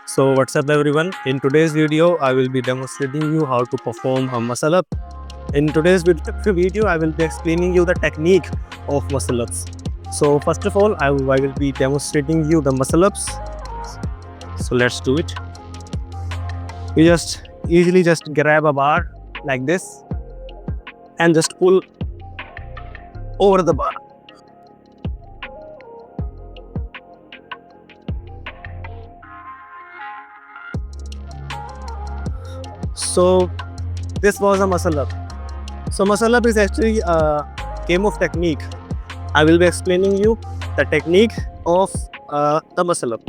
So what's up everyone? In today's video, I will be demonstrating you how to perform a muscle up. In today's video, I will be explaining you the technique of muscle ups. So first of all, I will be demonstrating you the muscle ups. So let's do it. You just easily just grab a bar like this and just pull over the bar. So this was a muscle up. So muscle up is actually a game of technique. I will be explaining you the technique of the muscle up.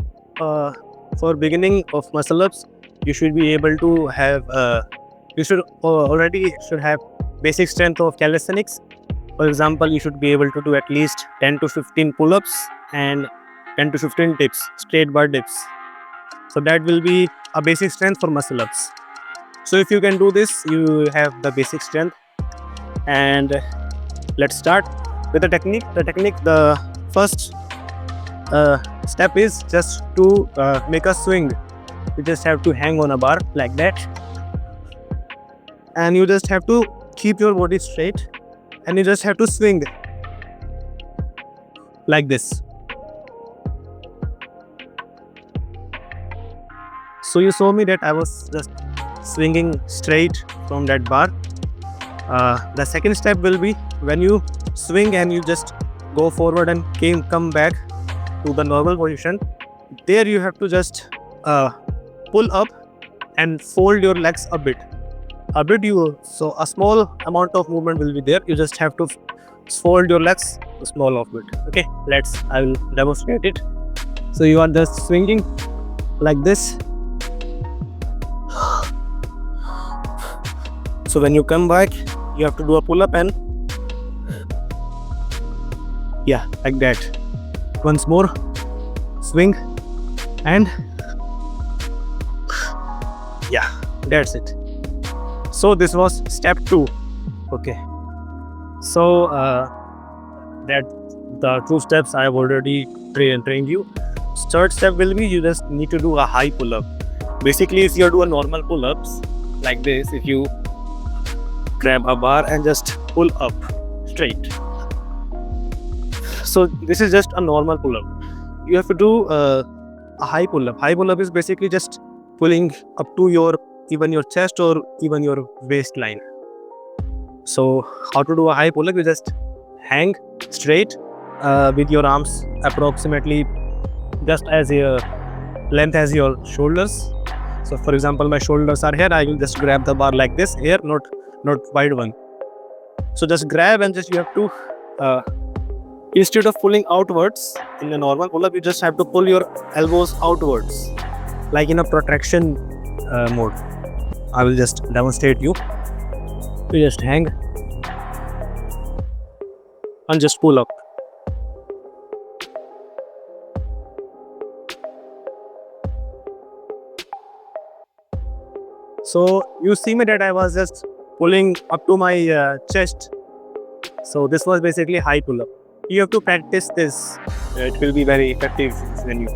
For beginning of muscle ups, you should be able to have you should already should have basic strength of calisthenics. For example, you should be able to do at least 10 to 15 pull-ups and 10 to 15 dips, straight bar dips. So that will be a basic strength for muscle ups. So if you can do this, you have the basic strength. And let's start with the technique. The first step is just to make a swing. You just have to hang on a bar like that, and you just have to keep your body straight, and you just have to swing like this. So you saw me that I was just swinging straight from that bar. The second step will be when you swing and you just go forward and come back to the normal position. There you have to just pull up and fold your legs a bit. So a small amount of movement will be there. You just have to fold your legs a small of it. Okay, I will demonstrate it. So you are just swinging like this. So when you come back, you have to do a pull up and yeah, like that. Once more, swing and yeah, that's it. So this was step 2. Okay. So that the 2 steps I have already trained you. Third step will be you just need to do a high pull up. Basically, if you do a normal pull ups like this, if you grab a bar and just pull up straight. So this is just a normal pull up. You have to do a high pull up. High pull up is basically just pulling up to your chest or even your waistline. So how to do a high pull up? You just hang straight with your arms approximately just as your length as your shoulders. So for example, my shoulders are here. I will just grab the bar like this here, not wide one. So just grab and just you have to instead of pulling outwards in a normal pull-up, you just have to pull your elbows outwards like in a protraction mode. I will just demonstrate you. You just hang and just pull up. So you see me that I was just pulling up to my chest. So this was basically high pull-up. You have to practice this. It will be very effective when you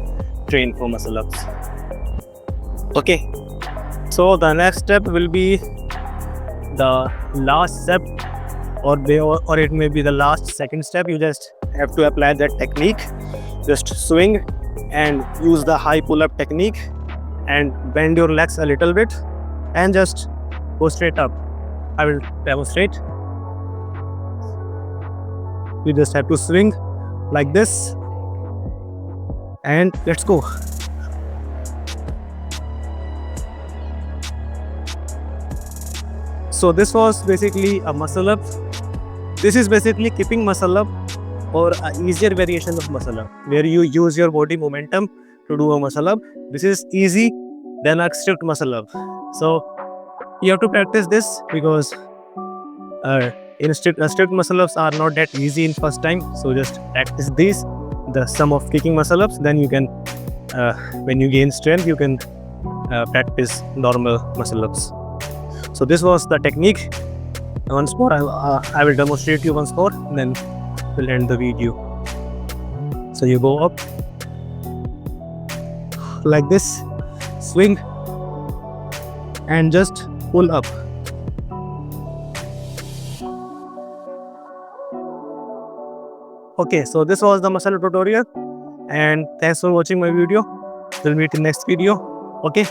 train for muscle ups. Okay. So the next step will be the last step, or it may be the last second step. You just have to apply that technique. Just swing and use the high pull-up technique and bend your legs a little bit and just go straight up. I will demonstrate. You just have to swing like this and let's go. So this was basically a muscle up. This is basically keeping muscle up, or an easier variation of muscle up, where you use your body momentum to do a muscle up. This is easy than a strict muscle up. So you have to practice this because strict muscle ups are not that easy in first time. So just practice these, the sum of kicking muscle ups. Then you can, when you gain strength, you can practice normal muscle ups. So this was the technique. Once more, I will demonstrate you once more, and then we'll end the video. So you go up like this swing and just pull up. Okay, so this was the muscle tutorial, and thanks for watching my video. We'll meet in next video. Okay.